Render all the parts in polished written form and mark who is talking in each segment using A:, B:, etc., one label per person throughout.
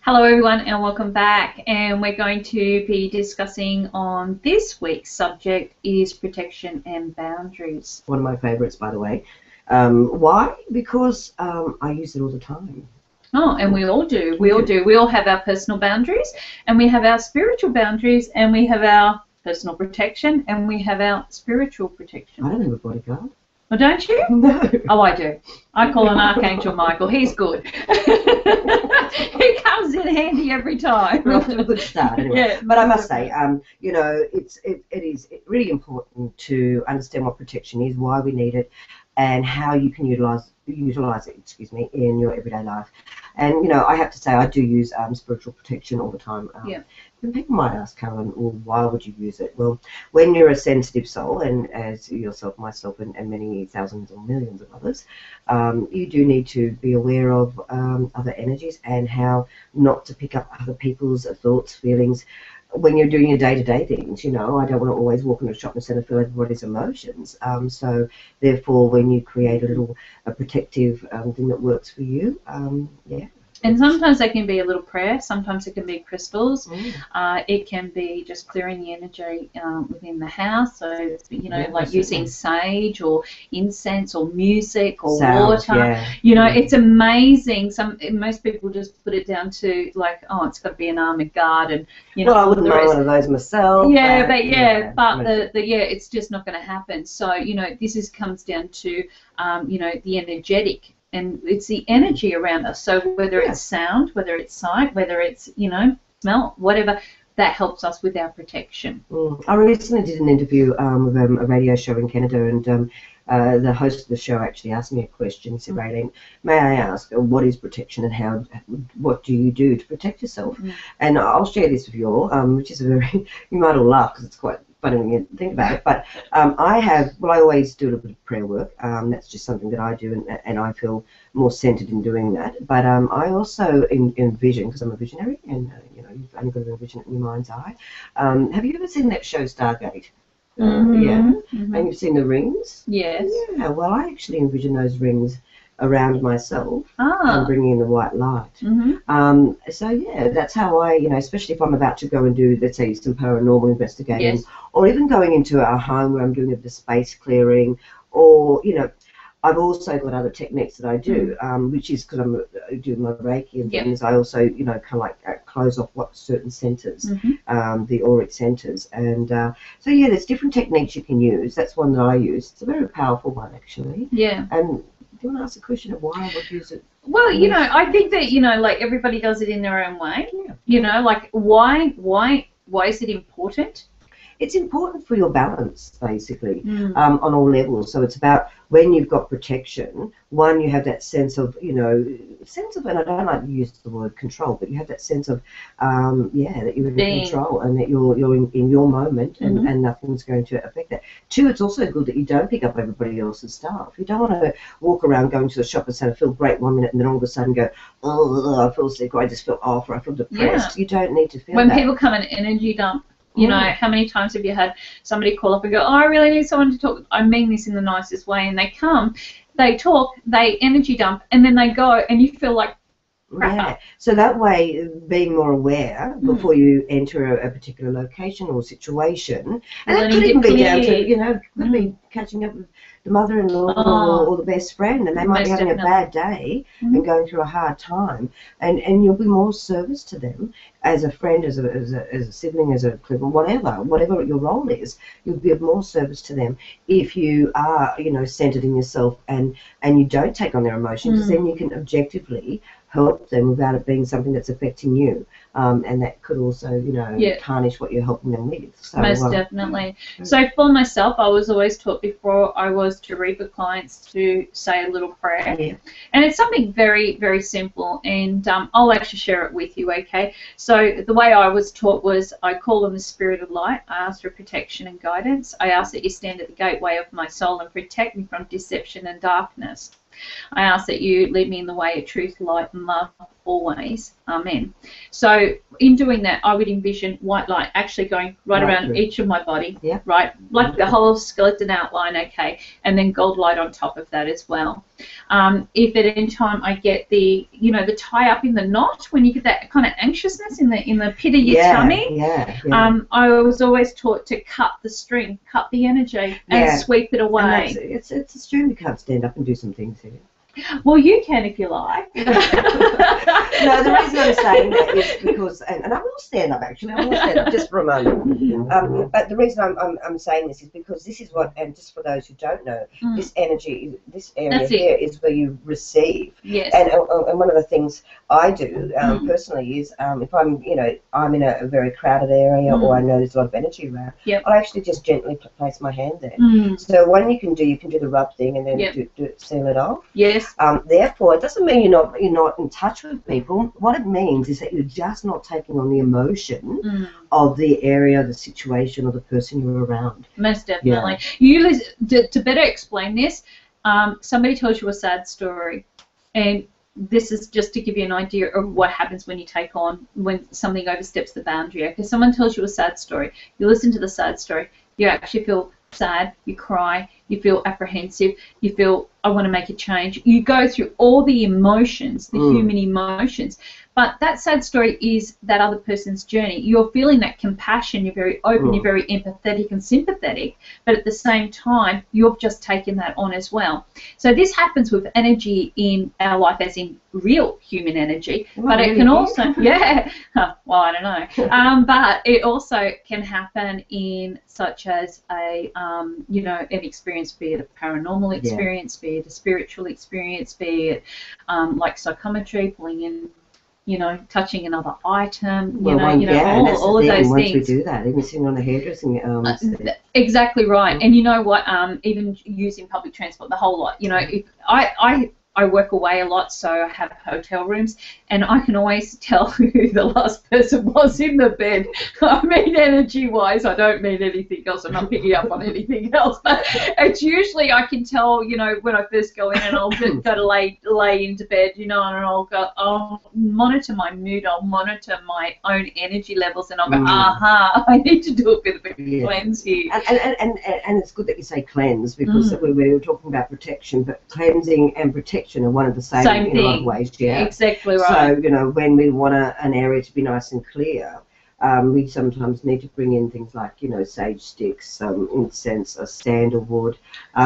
A: Hello everyone and welcome back, and we're going to be discussing on this week's subject is protection and boundaries.
B: One of my favourites, by the way. Why? Because I use it all the time.
A: Oh, and we all do. We all do. We all have our personal boundaries, and we have our spiritual boundaries, and we have our personal protection, and we have our spiritual protection.
B: I don't have a bodyguard.
A: Oh, don't you?
B: No.
A: Oh, I do. I call an Archangel Michael. He's good. He comes in handy every time.
B: We're off to a good start anyway.
A: Yeah.
B: But I must say, you know, it is really important to understand what protection is, why we need it, and how you can utilize it, in your everyday life. And, you know, I have to say I do use spiritual protection all the time. And people might ask, Carolyn, well, why would you use it? Well, when you're a sensitive soul, and as yourself, myself, and many thousands or millions of others, you do need to be aware of other energies and how not to pick up other people's thoughts, feelings. When you're doing your day-to-day things, you know, I don't want to always walk into a shopping centre and feel everybody's emotions. So, therefore, when you create a protective thing that works for you, yeah.
A: And sometimes they can be a little prayer. Sometimes it can be crystals. It can be just clearing the energy within the house. So, you know, like using sage or incense or music or water.
B: Yeah.
A: You know, it's amazing. Most people just put it down to like, oh, it's got to be an armoured guard, and you know.
B: Well, I wouldn't mind one of those myself.
A: Yeah, but it's just not going to happen. So, you know, this comes down to, you know, the energetic. And it's the energy around us. So whether it's sound, whether it's sight, whether it's, you know, smell, whatever, that helps us with our protection.
B: I recently did an interview with a radio show in Canada, and the host of the show actually asked me a question. He said, Rayleen, may I ask, what is protection and what do you do to protect yourself? And I'll share this with you all, which is you might all laugh because it's quite funny when you think about it, but I always do a little bit of prayer work. That's just something that I do, and I feel more centered in doing that. But I also envision, because I'm a visionary, and you know, you've only got to envision it in your mind's eye. Have you ever seen that show Stargate? And you've seen the rings?
A: Yes.
B: Yeah, well, I actually envision those rings around myself and bringing in the white light. So yeah, that's how I, you know, especially if I'm about to go and do, let's say, some paranormal investigating, or even going into a home where I'm doing a bit of space clearing, or, you know, I've also got other techniques that I do, which is because I'm doing my Reiki and things. I also, you know, kind of like close off what certain centers, the auric centers, and so yeah, there's different techniques you can use. That's one that I use. It's a very powerful one, actually. Yeah. And do you want to ask a question of why I would use it?
A: Well, you know, I think that, you know, like everybody does it in their own way. Yeah. You know, like why is it important?
B: It's important for your balance, basically, on all levels. So it's about when you've got protection, one, you have that sense of, you know, and I don't like to use the word control, but you have that sense of, that you're in control and that you're in your moment, and nothing's going to affect that. Two, it's also good that you don't pick up everybody else's stuff. You don't want to walk around going to the shopping centre, feel great one minute, and then all of a sudden go, oh, I feel sick, or I just feel off, or I feel depressed. You don't need to feel that.
A: When people come and energy dump, you know, how many times have you had somebody call up and go, oh, I really need someone to talk. I mean this in the nicest way. And they come, they talk, they energy dump, and then they go, and you feel like crap.
B: Yeah. So that way, being more aware before you enter a particular location or situation, and that could even be down to, you know, could be catching up with the mother-in-law or the best friend, and they might be having a bad day and going through a hard time, and you'll be more service to them as a friend, as a sibling, as a whatever your role is. You'll be of more service to them if you are, you know, centered in yourself and you don't take on their emotions, because then you can objectively help them without it being something that's affecting you, and that could also, you know, tarnish what you're helping them with. So,
A: most definitely. So for myself, I was always taught before I was to read with clients to say a little prayer, and it's something very, very simple, and I'll actually share it with you, okay? So the way I was taught was I call on the spirit of light, I ask for protection and guidance, I ask that you stand at the gateway of my soul and protect me from deception and darkness. I ask that you lead me in the way of truth, light, and love. always. Amen. So in doing that, I would envision white light actually going right around
B: through
A: each of my body,
B: yeah.
A: right, like the whole skeleton outline, okay, and then gold light on top of that as well. If at any time I get the, the tie up in the knot, when you get that kind of anxiousness in the pit of your tummy, I was always taught to cut the string, cut the energy, and sweep it away.
B: And it's a shame you can't stand up and do some things here.
A: Well, you can if you like.
B: No, the reason I'm saying that is because, and I will stand up actually, I will stand up just for a moment. But the reason I'm saying this is because this is what, and just for those who don't know, this energy, this area here is where you receive.
A: Yes.
B: And one of the things I do personally is if I'm in a very crowded area or I know there's a lot of energy around, I'll actually just gently place my hand there. So one you can do the rub thing and then seal it off.
A: Yes.
B: Therefore, it doesn't mean you're not in touch with people. What it means is that you're just not taking on the emotion of the area, the situation, or the person you're around.
A: Most definitely. You to better explain this, somebody tells you a sad story, and this is just to give you an idea of what happens when you take on, when something oversteps the boundary. Okay, someone tells you a sad story. You listen to the sad story. You actually feel sad. You cry. You feel apprehensive. You feel, I want to make a change. You go through all the emotions, the human emotions. But that sad story is that other person's journey. You're feeling that compassion. You're very open. You're very empathetic and sympathetic. But at the same time, you've just taken that on as well. So this happens with energy in our life, as in real human energy. But it can also, well, I don't know. But it also can happen in such as an experience, be it a paranormal experience, be it a spiritual experience, be it like psychometry, pulling in, touching another item, all of those
B: once
A: things.
B: We do that, even sitting on a hairdressing
A: exactly right. And you know what? Even using public transport, the whole lot. If I work away a lot, so I have hotel rooms, and I can always tell who the last person was in the bed. I mean, energy-wise, I don't mean anything else. I'm not picking up on anything else. But it's usually I can tell, when I first go in and I'll go to lay into bed, and I'll monitor my mood, I'll monitor my own energy levels, and I'll go, I need to do a bit of a cleanse here.
B: And it's good that you say cleanse, because we were talking about protection, but cleansing and protection are one of the same in a lot of ways.
A: Exactly right.
B: So when we want an area to be nice and clear, we sometimes need to bring in things like sage sticks, incense, sandalwood,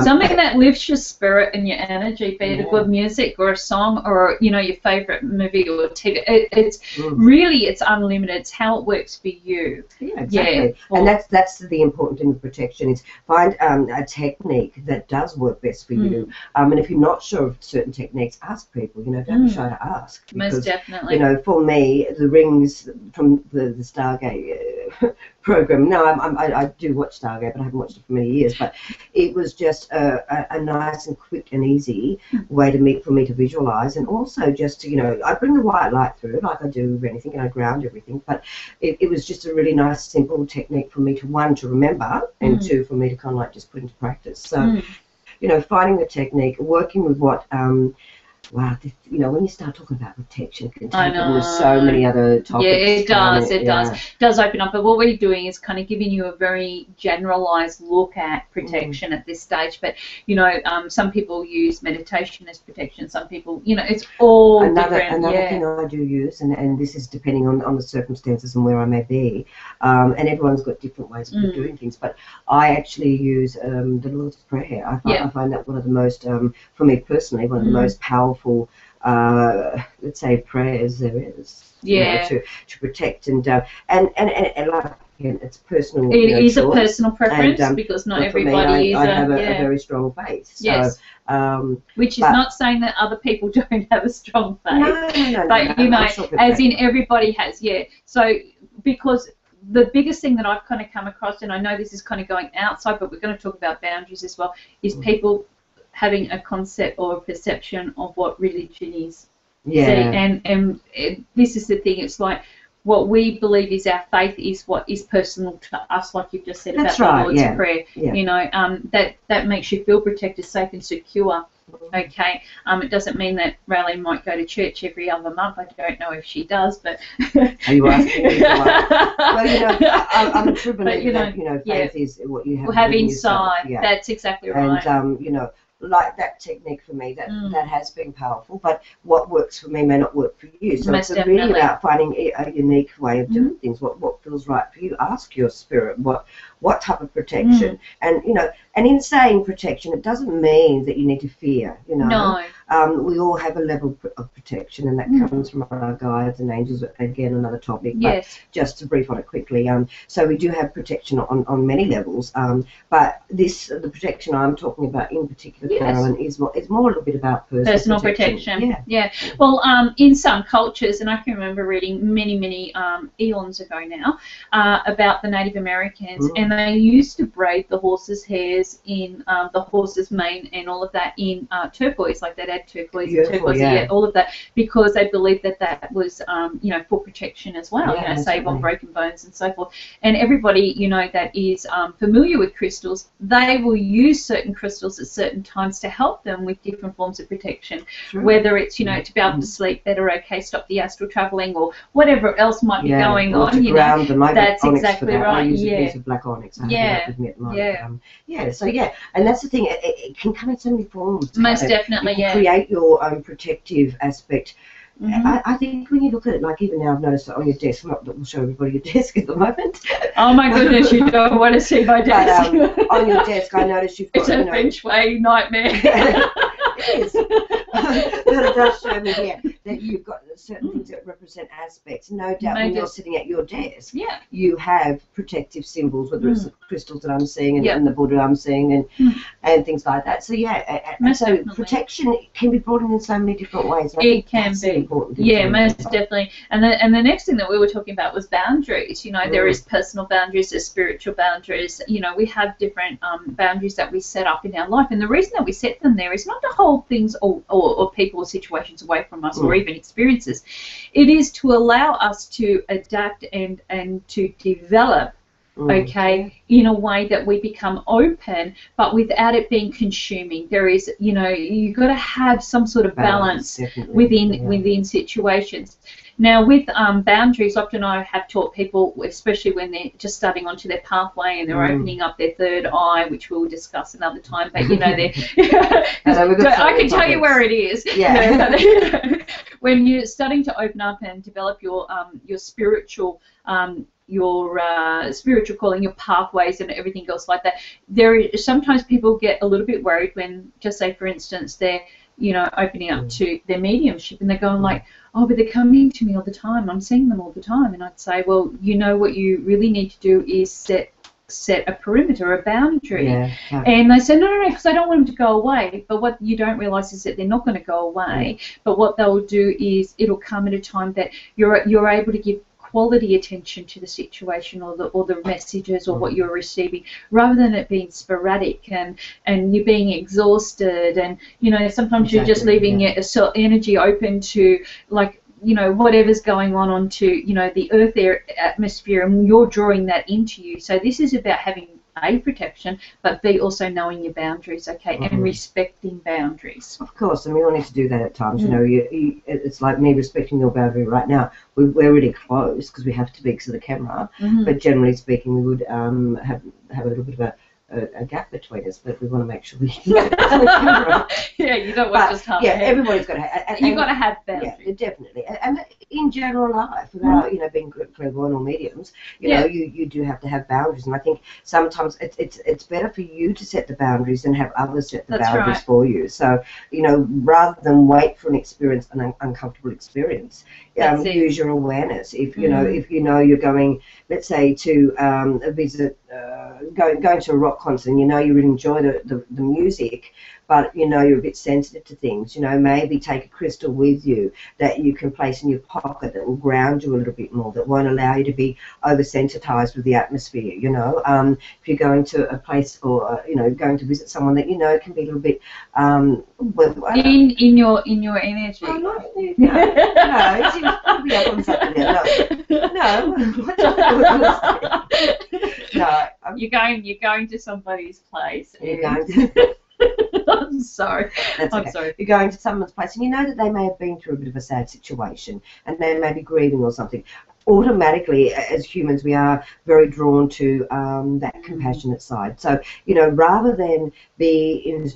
A: something that lifts your spirit and your energy, be it a good music or a song or your favorite movie or TV. It's really, it's unlimited. It's how it works for you.
B: Yeah, exactly. And that's the important thing with protection, is find a technique that does work best for you. And if you're not sure of certain techniques, ask people. Don't be shy to ask. Because,
A: most definitely.
B: For me, the rings from the Stargate program. No, I do watch Stargate, but I haven't watched it for many years. But it was just a nice and quick and easy way for me to visualize, and also just to, I bring the white light through like I do with anything, and I ground everything. But it was just a really nice, simple technique for me to, one, to remember, and two, for me to kind of like just put into practice. So, finding the technique, working with what. Wow, when you start talking about protection, it can take on so many other topics.
A: Yeah, it does. It does open up. But what we're doing is kind of giving you a very generalised look at protection at this stage. But some people use meditation as protection. Some people, it's all different.
B: Another thing I do use, and this is depending on the circumstances and where I may be, and everyone's got different ways of doing things. But I actually use the Lord's Prayer. I find that one of the most, for me personally, one of the most powerful, let's say, prayers there is. To protect and like, it's personal.
A: It is a personal preference, because not everybody
B: I have a very strong faith. So,
A: which is not saying that other people don't have a strong faith.
B: No.
A: But as in everybody has. So because the biggest thing that I've kind of come across, and I know this is kind of going outside, but we're going to talk about boundaries as well, is people having a concept or a perception of what religion is. See, and this is the thing. It's like what we believe is our faith is what is personal to us, like you've just said about
B: That's
A: the
B: right,
A: Lord's
B: yeah.
A: Prayer.
B: Yeah.
A: You know, that makes you feel protected, safe, and secure. Okay. It doesn't mean that Rayleen might go to church every other month. I don't know if she does, but
B: are you asking me? Well, you know, I'm a true believer that, you know, faith is what you have
A: inside.
B: Yeah.
A: That's exactly right.
B: And you know, like that technique for me, that has been powerful. But what works for me may not work for you. So
A: Most
B: it's
A: definitely.
B: really about finding a unique way of doing things. What feels right for you? Ask your spirit what type of protection. And you know, and in saying protection, it doesn't mean that you need to fear. You know,
A: no.
B: We all have a level of protection, and that comes from our guides and angels. Again, another topic.
A: Yes.
B: But just to brief on it quickly, so we do have protection on many levels. But the protection I'm talking about in particular, Carolyn, is more a little bit about personal protection.
A: Yeah. Well, in some cultures, and I can remember reading many eons ago now about the Native Americans, and they used to braid the horses' hairs in the horse's mane and all of that in turquoise, like they'd add turquoise, all of that, because they believed that was you know, for protection as well. You know, save on broken bones and so forth. And everybody, you know, that is familiar with crystals, they will use certain crystals at certain times to help them with different forms of protection. True. Whether it's, you know, to be able to sleep better, okay, stop the astral traveling, or whatever else might be going
B: or
A: on.
B: To
A: You
B: ground
A: know,
B: them.
A: that's exactly right.
B: I use a piece of black onyx. I have it with me at the moment. So and that's the thing. It can come in so many forms.
A: Most definitely,
B: you can create your own protective aspect. I think when you look at it, like even now I've noticed that on your desk, we'll show everybody your desk at the moment.
A: Oh my goodness, you don't want to see my desk.
B: But, on your desk, I noticed you've got,
A: it's a feng shui nightmare.
B: It is. But it does show me here that you've got certain things that represent aspects. No doubt when you're sitting at your desk, you have protective symbols, whether it's the crystals that I'm seeing and the Buddha I'm seeing and things like that. So so protection can be brought in so many different ways.
A: It can be. Yeah, most definitely. And the next thing that we were talking about was boundaries. You know, there is personal boundaries, there's spiritual boundaries. You know, we have different boundaries that we set up in our life. And the reason that we set them there is not to hold things or people or situations away from us or even experiences. It is to allow us to adapt and to develop, in a way that we become open, but without it being consuming. There is, you know, you've got to have some sort of balance within situations. Now, with boundaries, often I have taught people, especially when they're just starting onto their pathway and they're opening up their third eye, which we'll discuss another time, but, you know, I can tell you where it is. When you're starting to open up and develop your spiritual spiritual calling, your pathways and everything else like that, sometimes people get a little bit worried when, just say for instance, they're, you know, opening up to their mediumship and they're going like, oh, but they're coming to me all the time, I'm seeing them all the time. And I'd say, well, you know, what you really need to do is set a perimeter, a boundary. And they say, no, because I don't want them to go away. But what you don't realise is that they're not going to go away. But what they'll do is it'll come at a time that you're able to give quality attention to the situation or the messages or what you're receiving, rather than it being sporadic and you being exhausted, and, you know, sometimes you're just leaving your energy open to, like, you know, whatever's going on onto, you know, the earth atmosphere, and you're drawing that into you. So this is about having A, protection, but B, also knowing your boundaries, and respecting boundaries.
B: Of course, and we all need to do that at times. You know, it's like me respecting your boundary right now. We're really close because we have to be because of the camera, but generally speaking, we would have a little bit of a gap between us, but we want to make sure we you
A: don't want just half.
B: Everybody's got to have.
A: You've got to have boundaries.
B: Yeah, definitely. And in general life, without you know, being clairvoyant or mediums, you know, you do have to have boundaries. And I think sometimes it's better for you to set the boundaries than have others set the boundaries for you. So, you know, rather than wait for an uncomfortable experience, use your awareness. If you know you're going, let's say, to a visit, going to a rock concert, and you know you really enjoy the music, but you know you're a bit sensitive to things, you know, maybe take a crystal with you that you can place in your pocket that will ground you a little bit more, that won't allow you to be oversensitized with the atmosphere, you know. If you're going to a place or, you know, going to visit someone that you know can be a little bit
A: in your energy.
B: No, it seems to be up on something there. No, No,
A: you're going to somebody's place.
B: You're going to,
A: I'm sorry.
B: that's
A: I'm
B: okay.
A: sorry.
B: You're going to someone's place, and you know that they may have been through a bit of a sad situation, and they may be grieving or something. Automatically, as humans, we are very drawn to that compassionate side. So, you know, rather than be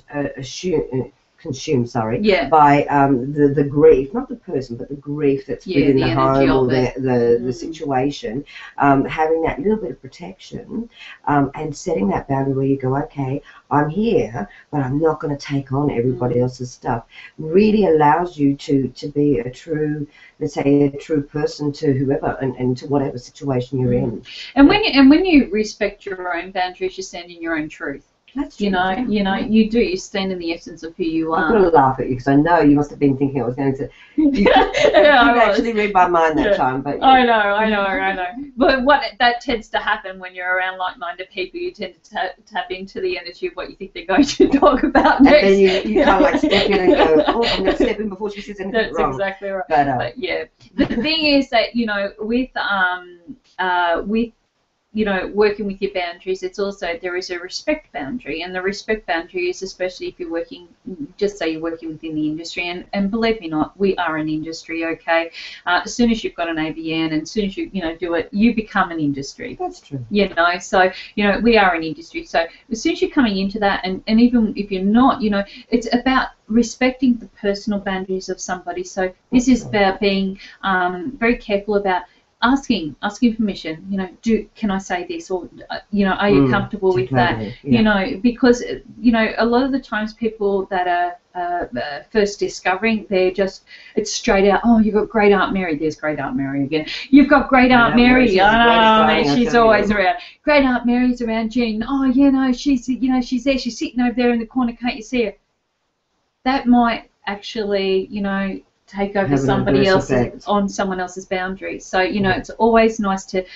B: consumed by the grief, not the person, but the grief that's within the home or the situation, having that little bit of protection and setting that boundary where you go, okay, I'm here, but I'm not going to take on everybody else's stuff, really allows you to be a true, let's say, a true person to whoever and to whatever situation you're in.
A: And when you respect your own boundaries, you stand in your own truth.
B: That's true,
A: you do. You stand in the essence of who you are.
B: I'm going to laugh at you because I know you must have been thinking I was going to. You actually read my mind that time, but
A: I know. But what that tends to happen when you're around like-minded people, you tend to tap into the energy of what you think they're going to talk about next.
B: And then you kind of like step in and go, oh, I'm going to step in before she says anything wrong.
A: That's exactly right.
B: But
A: yeah, the thing is that with working with your boundaries, it's also, there is a respect boundary, and the respect boundary is especially if you're working, just say you're working within the industry, and believe me not, we are an industry, okay? As soon as you've got an ABN, and as soon as you do it, you become an industry.
B: That's true.
A: So, we are an industry. So as soon as you're coming into that, and even if you're not, it's about respecting the personal boundaries of somebody. So this is about being very careful about asking permission. Can I say this, or are you comfortable with that?
B: Yeah.
A: Because a lot of the times people that are first discovering, it's straight out. Oh, you've got great Aunt Mary. There's great Aunt Mary again. You've got great Aunt Mary. She's always around. Great Aunt Mary's around, Jean. Oh, she's she's there. She's sitting over there in the corner. Can't you see her? That might actually take over somebody else's on someone else's boundaries. So it's always nice to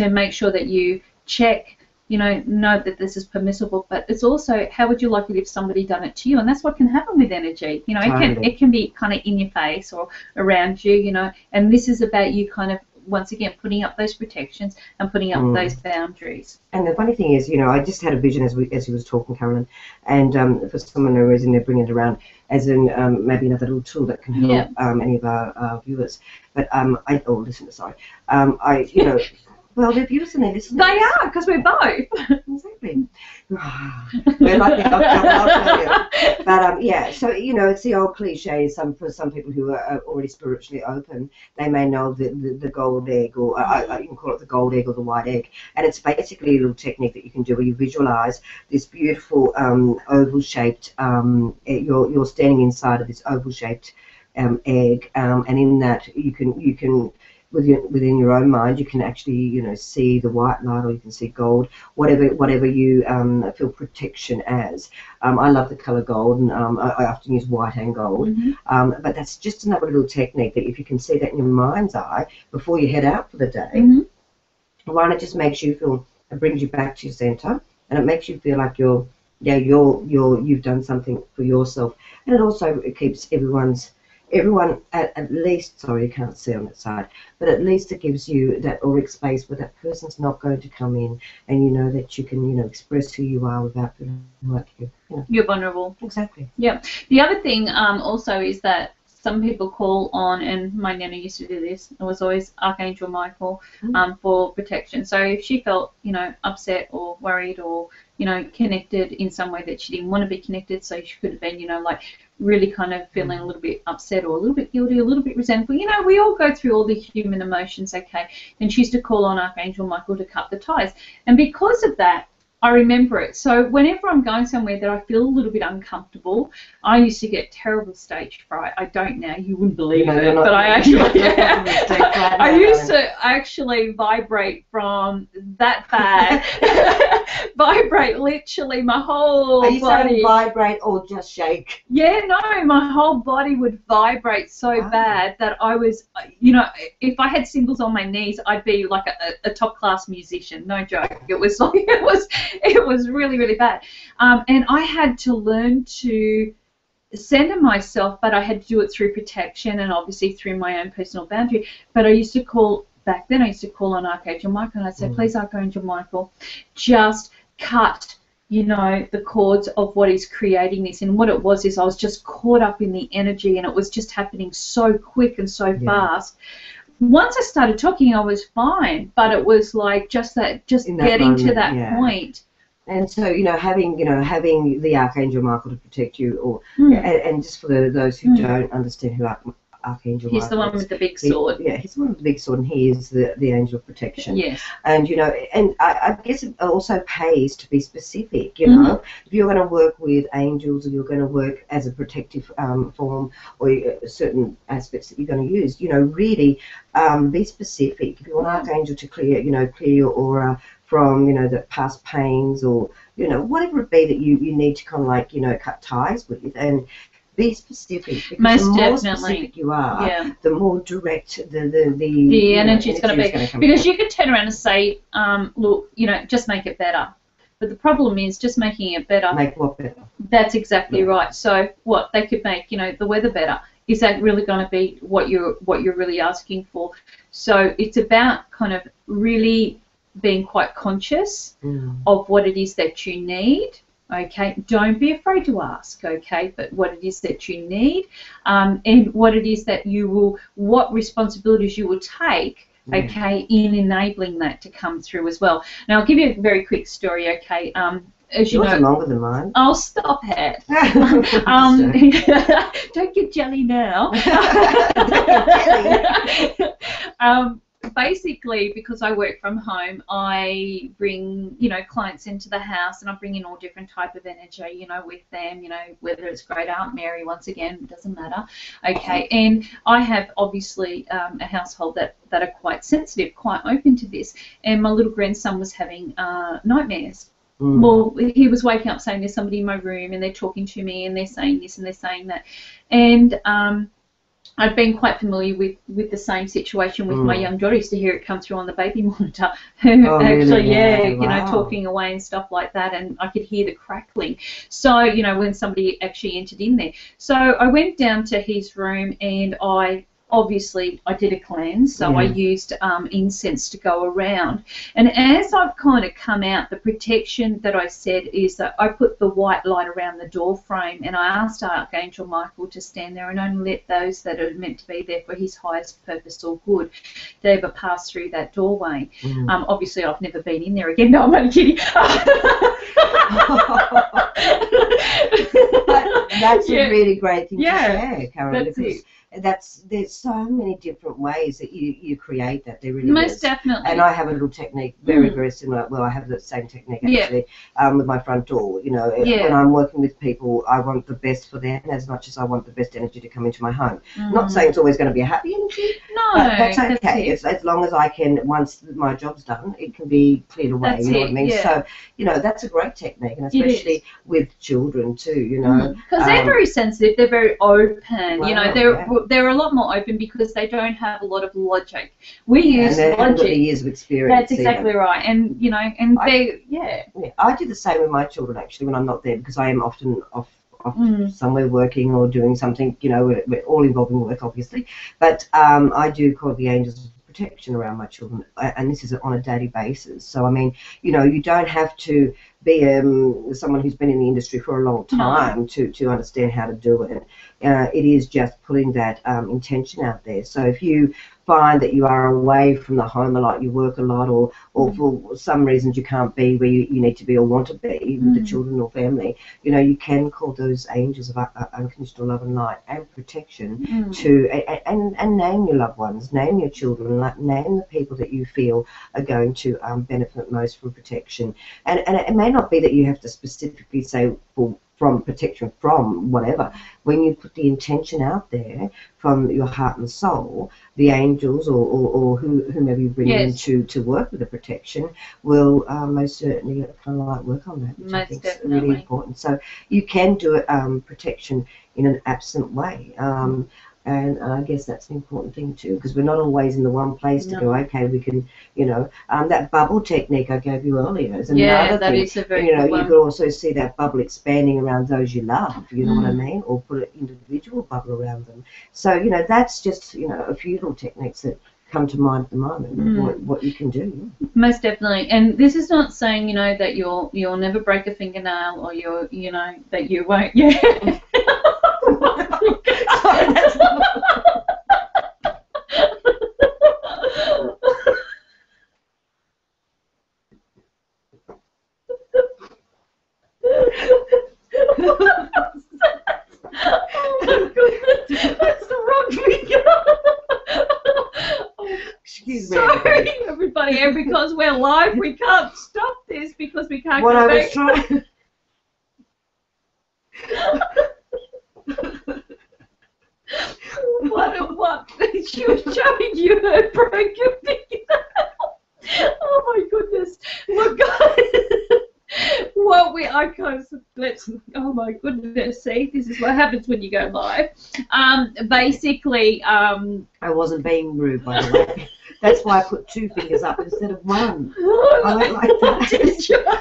A: make sure that you check, know that this is permissible, but it's also, how would you like it if somebody done it to you? And that's what can happen with energy. It can be kind of in your face or around you, and this is about you kind of, once again, putting up those protections and putting up those boundaries.
B: And the funny thing is, I just had a vision as you was talking, Carolyn, and for some unknown reason they're bringing it around as in maybe another little tool that can help any of our viewers. But listeners, sorry. Well, they're viewers and they're listeners.
A: They are, because we're both.
B: Exactly. We're like the I'll tell you. But so it's the old cliche. For some people who are already spiritually open, they may know the gold egg, or you can call it the gold egg or the white egg, and it's basically a little technique that you can do where you visualize this beautiful oval-shaped. You're standing inside of this oval-shaped egg, and in that you can. Within your own mind, you can actually, see the white light, or you can see gold, whatever you feel protection as. I love the color gold, and I often use white and gold. But that's just another little technique that if you can see that in your mind's eye before you head out for the day, one, it just makes you feel, it brings you back to your center, and it makes you feel like you've done something for yourself, and it keeps everyone at least, sorry, you can't see on that side, but at least it gives you that auric space where that person's not going to come in, and you know that you can, express who you are without feeling like
A: you're vulnerable.
B: Exactly.
A: Yeah. The other thing also is that some people call on, and my nana used to do this, it was always Archangel Michael for protection. So if she felt, upset or worried or, connected in some way that she didn't want to be connected, so she could have been, really kind of feeling a little bit upset or a little bit guilty, a little bit resentful. We all go through all the human emotions, okay? Then she used to call on Archangel Michael to cut the ties. And because of that, I remember it. So whenever I'm going somewhere that I feel a little bit uncomfortable, I used to get terrible stage fright. I don't now. You wouldn't believe it, but I actually, I used to actually vibrate from that bad. Vibrate literally my whole body.
B: Are you saying vibrate or just shake?
A: Yeah, no, my whole body would vibrate so bad that I was, if I had cymbals on my knees, I'd be like a top class musician. No joke. It was like it was really, really bad. And I had to learn to center myself, but I had to do it through protection and obviously through my own personal boundary. But I used to call back then I used to call on Archangel Michael and I'd say, please, Archangel Michael, just cut, you know, the cords of what is creating this. And what it was is I was just caught up in the energy, and it was just happening so quick and so fast. Once I started talking, I was fine, but it was like just getting moment, to that point.
B: And so, having the Archangel Michael to protect you, or and just for those who don't understand who Archangel Michael is.
A: He's the one with the big sword.
B: He's the one with the big sword, and he is the angel of protection.
A: Yes.
B: And, and I guess it also pays to be specific, If you're going to work with angels, or you're going to work as a protective form, or certain aspects that you're going to use, really be specific. If you want Archangel to clear your aura from, the past pains, or, whatever it be that you need to kind of like, cut ties with, and be specific, because
A: most
B: the more
A: definitely
B: specific you are, the more direct
A: the energy is going to be. Because you could turn around and say, look, just make it better. But the problem is just making it better.
B: Make what better?
A: That's exactly right. So what they could make, the weather better. Is that really going to be what you're really asking for? So it's about kind of really being quite conscious of what it is that you need. Okay, don't be afraid to ask, okay, but what it is that you need, and what it is that what responsibilities you will take, okay, in enabling that to come through as well. Now, I'll give you a very quick story, okay. As you know,
B: longer than mine.
A: Oh, stop it. Don't get jelly now. Basically, because I work from home, I bring, clients into the house, and I bring in all different type of energy, with them, whether it's Great Aunt Mary, once again, it doesn't matter. Okay, and I have obviously a household that are quite sensitive, quite open to this, and my little grandson was having nightmares. Well, he was waking up saying there's somebody in my room, and they're talking to me, and they're saying this and they're saying that, and I've been quite familiar with the same situation with my young daughter. I used to hear it come through on the baby monitor. Actually,
B: really?
A: Talking away and stuff like that, and I could hear the crackling. So, when somebody actually entered in there. So I went down to his room, and I did a cleanse, so I used incense to go around. And as I've kind of come out, the protection that I said is that I put the white light around the door frame, and I asked Archangel Michael to stand there and only let those that are meant to be there for his highest purpose or good to ever pass through that doorway. Obviously, I've never been in there again. No, I'm only kidding.
B: But that's a really great thing to share, Carolyn.
A: That's it.
B: There's so many different ways that you create that. There really
A: Most
B: is.
A: Definitely.
B: And I have a little technique, very similar. Well, I have the same technique actually with my front door. When I'm working with people, I want the best for them as much as I want the best energy to come into my home. Not saying it's always going to be a happy energy.
A: No,
B: but that's okay. As long as I can, once my job's done, it can be cleared away.
A: That's
B: what I mean?
A: Yeah.
B: So that's a great technique, and especially with children too.
A: Because they're very sensitive. They're very open. They're a lot more open because they don't have a lot of logic. We use
B: logic.
A: Got
B: the years of experience.
A: That's exactly right. And
B: I do the same with my children actually when I'm not there, because I am often off somewhere working or doing something. We're all involving work obviously, but I do call the angels of protection around my children, and this is on a daily basis. So I mean, you don't have to be someone who's been in the industry for a long time to understand how to do it. It is just putting that intention out there. So if you find that you are away from the home a lot, you work a lot, or for some reasons you can't be where you need to be or want to be with the children or family, you can call those angels of unconditional love and light and protection to and name your loved ones, name your children, name the people that you feel are going to benefit most from protection. And it may not be that you have to specifically say from protection from whatever. When you put the intention out there from your heart and soul, the angels or whomever you bring in to work with the protection will most certainly kind of like work on that, which I think is really important. So you can do it protection in an absent way. And I guess that's an important thing too, because we're not always in the one place to go, okay, we can, that bubble technique I gave you earlier is another thing.
A: Is a very good one.
B: You could also see that bubble expanding around those you love, you know what I mean, or put an individual bubble around them. So, that's just, a few little techniques that come to mind at the moment. What you can do.
A: Most definitely. And this is not saying, you know, that you'll never break a fingernail, or you know, that you won't. Yeah.
B: Sorry, that's not...
A: Oh my goodness, that's the wrong finger.
B: Excuse me.
A: Sorry, everybody, and because we're live, we can't stop this because we can't
B: What
A: go
B: I
A: back.
B: was trying...
A: What? She was showing you her broken finger. Oh my goodness. Look, guys. Let's. Oh my goodness. See, this is what happens when you go live. Basically.
B: I wasn't being rude, by the way. That's why I put 2 fingers up instead of 1. I went like that.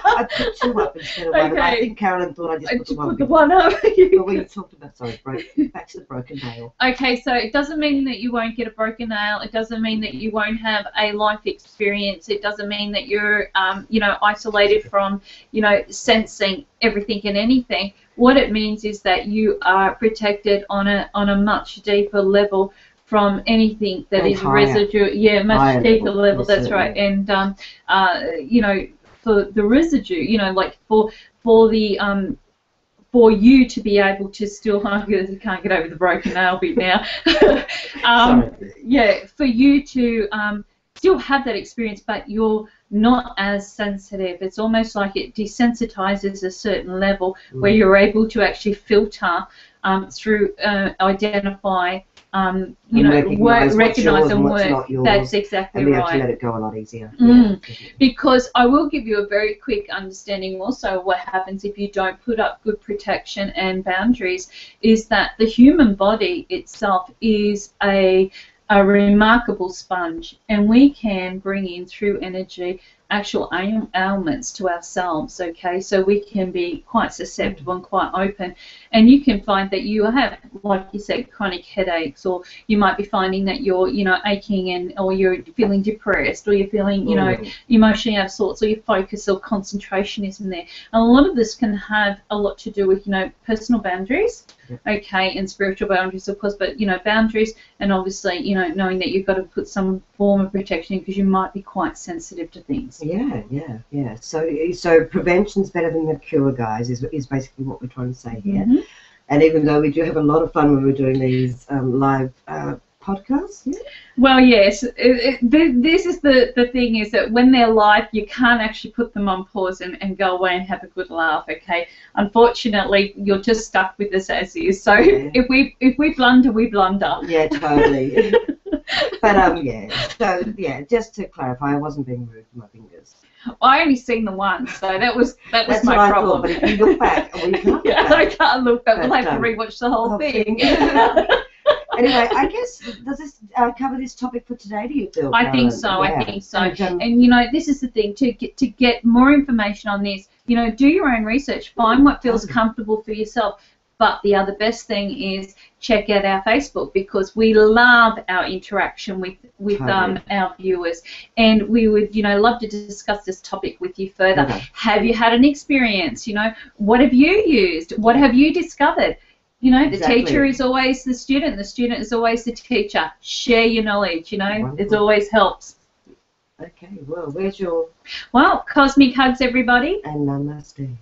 B: I put 2 up instead of 1.
A: Okay.
B: I think Carolyn thought I just put the 1.
A: Put the 1 up.
B: But we talked about, sorry, back to the broken nail.
A: Okay, so it doesn't mean that you won't get a broken nail. It doesn't mean that you won't have a life experience. It doesn't mean that you're, you know, isolated from, you know, sensing everything and anything. What it means is that you are protected on a much deeper level from anything that is residue. Yeah, much deeper level. That's right. And you know, for the residue, you know, like for the for you to be able to still, I can't get over the broken nail bit now. Yeah, for you to still have that experience, but you're not as sensitive. It's almost like it desensitizes a certain level where you're able to actually filter through, identify, you know, recognize and work. That's exactly
B: and be
A: right.
B: able to let it go a lot easier.
A: Because I will give you a very quick understanding also of what happens if you don't put up good protection and boundaries, is that the human body itself is a remarkable sponge, and we can bring in through energy actual ailments to ourselves, okay? So we can be quite susceptible and quite open, and you can find that you have, like you said, chronic headaches, or you might be finding that you're, you know, aching, and or you're feeling depressed, or you're feeling, you know, emotionally out of sorts, or your focus or concentration isn't there. And a lot of this can have a lot to do with, you know, personal boundaries, okay, and spiritual boundaries, of course, but, you know, boundaries, and obviously, you know, knowing that you've got to put some form of protection because you might be quite sensitive to things.
B: Yeah. So prevention's better than the cure, guys, is basically what we're trying to say here. And even though we do have a lot of fun when we're doing these live podcasts.
A: Well, yes. This is the thing, is that when they're live, you can't actually put them on pause and go away and have a good laugh, okay? Unfortunately, you're just stuck with us as is. So if we blunder, we blunder.
B: Yeah, totally. But yeah. So yeah, just to clarify, I wasn't being rude to my fingers.
A: I only seen the one, so that was
B: That's
A: my
B: what
A: problem.
B: I thought, but if you look back, well, you can't look back.
A: I can't look back. We'll have to rewatch the whole thing.
B: Anyway, I guess, does this cover this topic for today, do you feel?
A: I think so. I think so. And you know, this is the thing, to get more information on this, you know, do your own research, find what feels comfortable for yourself. But the other best thing is check out our Facebook, because we love our interaction with our viewers, and we would, you know, love to discuss this topic with you further. Have you had an experience? You know, what have you used? What have you discovered? You know, the teacher is always the student is always the teacher. Share your knowledge, you know, it always helps.
B: Okay, well, where's your...
A: Well, cosmic hugs, everybody.
B: And namaste.